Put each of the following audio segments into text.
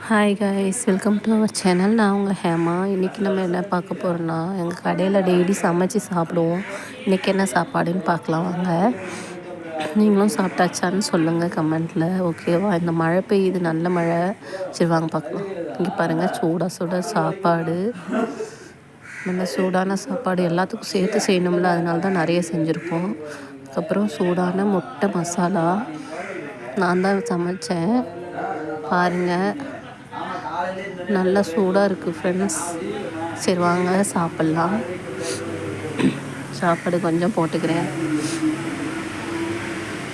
Hi guys, welcome to our channel. நான் உங்கள் ஹேமா. இன்றைக்கி நம்ம என்ன பார்க்க போகிறோன்னா, எங்கள் கடையில் டெய்லி சமைச்சு சாப்பிடுவோம். இன்றைக்கி என்ன சாப்பாடுன்னு பார்க்கலாம் வாங்க. நீங்களும் சாப்பிட்டாச்சான்னு சொல்லுங்கள் கமெண்ட்டில். ஓகேவா? இந்த மழை பெய்யுது, நல்ல மழை. சரி வாங்க பார்க்கலாம். இங்கே பாருங்கள், சுட சாப்பாடு. நம்ம சூடான சாப்பாடு எல்லாத்துக்கும் சேர்த்து செய்யணும்ல, அதனால தான் நிறைய செஞ்சுருப்போம். அதுக்கப்புறம் சூடான முட்டை மசாலா நான் தான் சமைச்சேன். பாருங்கள், நல்லா சூடாக இருக்குது ஃப்ரெண்ட்ஸ். சரி வாங்க சாப்பிட்லாம். சாப்பாடு கொஞ்சம் போட்டுக்கிறேன்.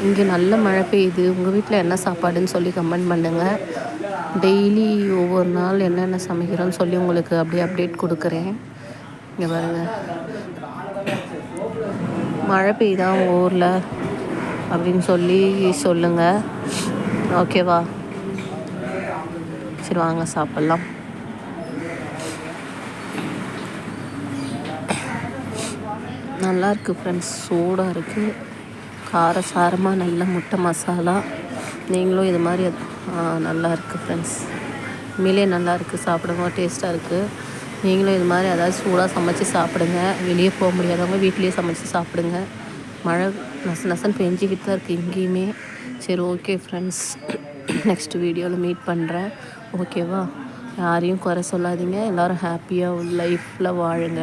இங்கே நல்ல மழை பெய்யுது. உங்கள் வீட்டில் என்ன சாப்பாடுன்னு சொல்லி கமெண்ட் பண்ணுங்கள். டெய்லி ஒவ்வொரு நாள் என்னென்ன சமைக்கிறோன்னு சொல்லி உங்களுக்கு அப்படியே அப்டேட் கொடுக்குறேன். இங்கே பாருங்கள், மழை பெய்யுதா உங்கள் ஊரில் அப்படின்னு சொல்லி சொல்லுங்கள். ஓகேவா? சரி வாங்க சாப்பிட்லாம். நல்லா இருக்குது ஃப்ரெண்ட்ஸ், சூடாக இருக்குது, காரசாரமாக நல்ல முட்டை மசாலா. நீங்களும் இது மாதிரி நல்லா இருக்குது ஃப்ரெண்ட்ஸ். உண்மையிலே நல்லா இருக்குது, சாப்பிடும்போது டேஸ்ட்டாக இருக்குது. நீங்களும் இது மாதிரி ஏதாவது சூடாக சமைச்சு சாப்பிடுங்க. வெளியே போக முடியாதவங்க வீட்லேயே சமைச்சு சாப்பிடுங்க. மழை நசன்னு பெஞ்சிக்கிட்டு தான் இருக்குது இங்கேயுமே. சரி ஓகே ஃப்ரெண்ட்ஸ், நெக்ஸ்ட் வீடியோவில் மீட் பண்ணுறேன். ஓகேவா? யாரையும் குறை சொல்லாதீங்க. எல்லோரும் ஹாப்பியாக லைஃப்பில் வாழுங்க.